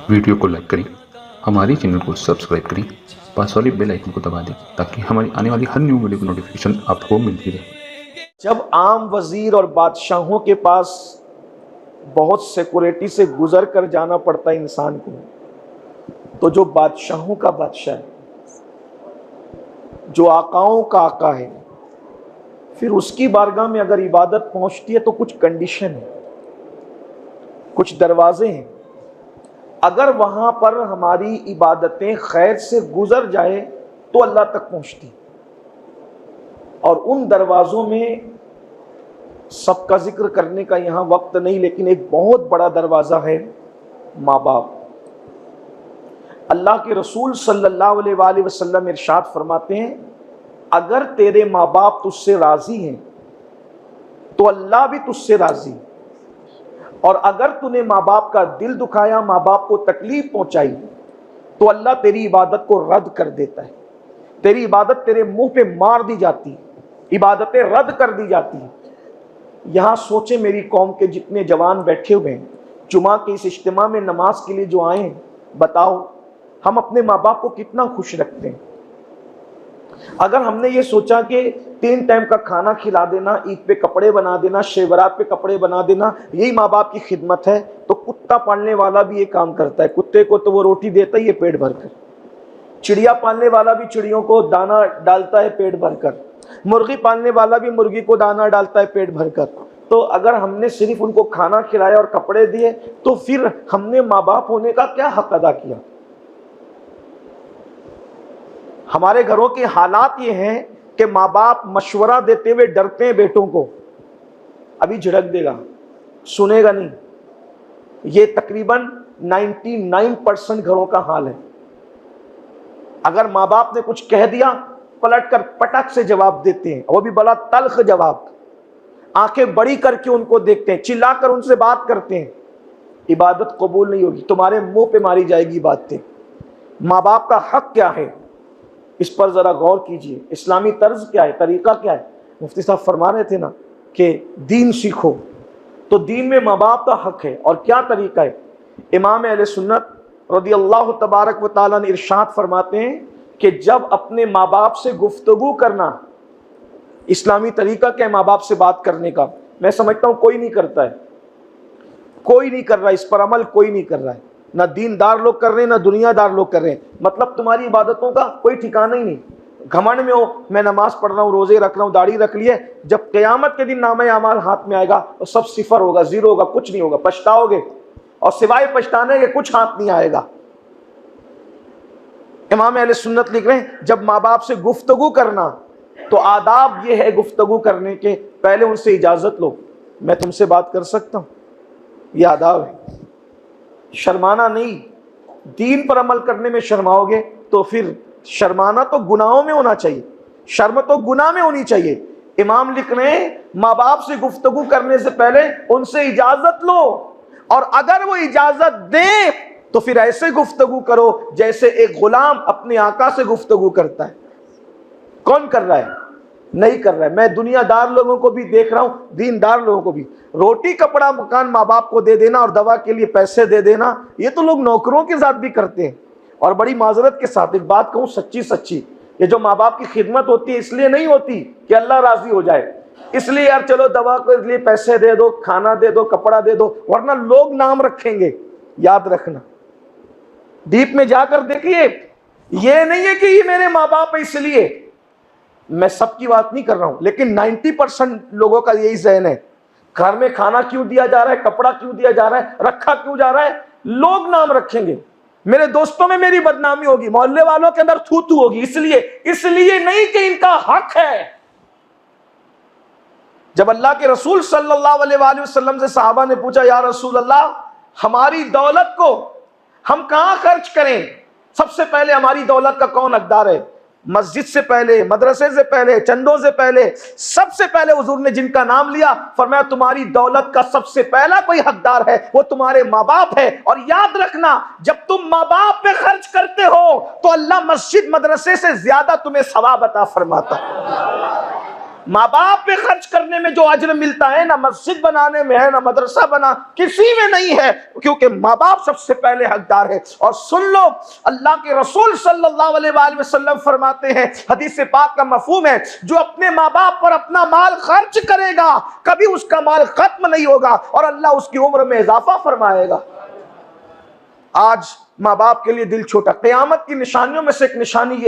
Video को like करें, हमारे चैनल को सब्सक्राइब करें, पास वाले बेल आइकन को दबा दें ताकि हमारी आने वाली हर न्यू वीडियो की नोटिफिकेशन आपको मिलती रहे। जब आम वजीर और बादशाहों के पास बहुत सिक्योरिटी से गुजर कर जाना पड़ता है इंसान को, तो जो बादशाहों का बादशाह है, जो आकाओं का आका है, फिर उसकी बारगाह में अगर इबादत पहुंचती है तो कुछ कंडीशन है, कुछ दरवाजे हैं। अगर वहां पर हमारी इबादतें खैर से गुजर जाए तो अल्लाह तक पहुंचती। और उन दरवाज़ों में सबका जिक्र करने का यहाँ वक्त नहीं, लेकिन एक बहुत बड़ा दरवाज़ा है माँ बाप। अल्लाह के रसूल सल्लल्लाहु अलैहि वसल्लम इरशाद फरमाते हैं, अगर तेरे माँ बाप तुझसे राज़ी हैं तो अल्लाह भी तुझसे राज़ी, और अगर तूने माँ बाप का दिल दुखाया, माँ बाप को तकलीफ पहुंचाई, तो अल्लाह तेरी इबादत को रद्द कर देता है। तेरी इबादत तेरे मुंह पे मार दी जाती है, इबादतें रद्द कर दी जाती हैं। यहाँ सोचे मेरी कौम के जितने जवान बैठे हुए हैं, जुमा के इस इज्तिमा में नमाज के लिए जो आए हैं, बताओ हम अपने माँ बाप को कितना खुश रखते हैं। अगर हमने ये सोचा कि 3 टाइम का खाना खिला देना, ईद पे कपड़े बना देना, शेवरात पे कपड़े बना देना, यही माँ बाप की खिदमत है, तो कुत्ता पालने वाला भी ये काम करता है। कुत्ते को तो वो रोटी देता ही है पेट भरकर, चिड़िया पालने वाला भी चिड़ियों को दाना डालता है पेट भरकर, मुर्गी पालने वाला भी मुर्गी को दाना डालता है पेट भरकर। तो अगर हमने सिर्फ उनको खाना खिलाया और कपड़े दिए, तो फिर हमने माँ बाप होने का क्या हक अदा किया। हमारे घरों के हालात ये हैं कि माँ बाप मशवरा देते हुए डरते हैं बेटों को, अभी झिड़क देगा, सुनेगा नहीं। ये तकरीबन 99% घरों का हाल है। अगर माँ बाप ने कुछ कह दिया, पलटकर पटक से जवाब देते हैं, वो भी बड़ा तल्ख जवाब, आंखें बड़ी करके उनको देखते हैं, चिल्लाकर उनसे बात करते हैं। इबादत कबूल नहीं होगी, तुम्हारे मुंह पे मारी जाएगी बातें। माँ बाप का हक क्या है, इस पर जरा गौर कीजिए। इस्लामी तर्ज क्या है, तरीका क्या है। मुफ्ती साहब फरमा रहे थे ना कि दीन सीखो, तो दीन में माँ बाप का हक है। और क्या तरीका है, इमाम अहले सुन्नत रज़ी अल्लाह तबारक व तआला ने इरशाद फरमाते हैं कि जब अपने माँ बाप से गुफ्तगू करना, इस्लामी तरीका क्या है माँ बाप से बात करने का, मैं समझता हूँ कोई नहीं करता है, कोई नहीं कर रहा, इस पर अमल कोई नहीं कर रहा है। ना दीनदार लोग कर रहे हैं, ना दुनियादार लोग कर रहे हैं। मतलब तुम्हारी इबादतों का कोई ठिकाना ही नहीं। घमंड में हो, मैं नमाज पढ़ रहा हूँ, रोजे रख रहा हूँ, दाढ़ी रख ली है, जब क़यामत के दिन नामे अमाल हाथ में आएगा तो सब सिफर होगा, जीरो होगा, कुछ नहीं होगा, पछताओगे, और सिवाय पछताने के कुछ हाथ नहीं आएगा। इमाम अहले सुन्नत लिख रहे हैं, जब माँ बाप से गुफ्तगू करना, तो आदाब ये है गुफ्तगू करने के पहले उनसे इजाजत लो, मैं तुमसे बात कर सकता हूँ, ये आदाब है। शर्माना नहीं, दीन पर अमल करने में शर्माओगे तो फिर शर्माना तो गुनाहों में होना चाहिए, शर्म तो गुनाह में होनी चाहिए। इमाम लिख रहे हैं, माँ बाप से गुफ्तगू करने से पहले उनसे इजाजत लो, और अगर वो इजाजत दे तो फिर ऐसे गुफ्तगू करो जैसे एक गुलाम अपने आका से गुफ्तगू करता है। कौन कर रहा है, नहीं कर रहा है। मैं दुनियादार लोगों को भी देख रहा हूं, दीनदार लोगों को भी। रोटी कपड़ा मकान माँ बाप को दे देना और दवा के लिए पैसे दे देना, ये तो लोग नौकरों के साथ भी करते हैं। और बड़ी माजरत के साथ एक बात कहूं, सच्ची सच्ची, ये जो माँ बाप की खिदमत होती है इसलिए नहीं होती कि अल्लाह राजी हो जाए, इसलिए यार चलो दवा के लिए पैसे दे दो, खाना दे दो, कपड़ा दे दो, वरना लोग नाम रखेंगे। याद रखना, डीप में जाकर देखिए, ये नहीं है कि ये मेरे माँ बाप है इसलिए। मैं सबकी बात नहीं कर रहा हूं, लेकिन 90% लोगों का यही ज़हन है। घर में खाना क्यों दिया जा रहा है, कपड़ा क्यों दिया जा रहा है, रखा क्यों जा रहा है, लोग नाम रखेंगे, मेरे दोस्तों में मेरी बदनामी होगी, मोहल्ले वालों के अंदर थू थू होगी, इसलिए नहीं कि इनका हक है। जब अल्लाह के रसूल सल्लल्लाहु अलैहि वसल्लम से सहाबा ने पूछा, या रसूल अल्लाह, हमारी दौलत को हम कहां खर्च करें, सबसे पहले हमारी दौलत का कौन हकदार है। मस्जिद से पहले, मदरसे से पहले, चंदों से पहले, सबसे पहले हुजूर ने जिनका नाम लिया, फरमाया तुम्हारी दौलत का सबसे पहला कोई हकदार है, वो तुम्हारे माँ बाप है। और याद रखना, जब तुम माँ बाप पे खर्च करते हो तो अल्लाह मस्जिद मदरसे से ज्यादा तुम्हें सवाब अता फरमाता है। माँ बाप पे खर्च करने में जो अज्र मिलता है ना मस्जिद बनाने में है, ना मदरसा बना किसी में नहीं है, क्योंकि माँ बाप सबसे पहले हकदार है। और सुन लो, अल्लाह के रसूल सल्लल्लाहु अलैहि वसल्लम फरमाते हैं, हदीस पाक का मफहूम है, जो अपने माँ बाप पर अपना माल खर्च करेगा कभी उसका माल खत्म नहीं होगा और अल्लाह उसकी उम्र में इजाफा फरमाएगा। आज माँ बाप के लिए दिल छोटा। क़यामत की निशानियों में से एक निशानी ये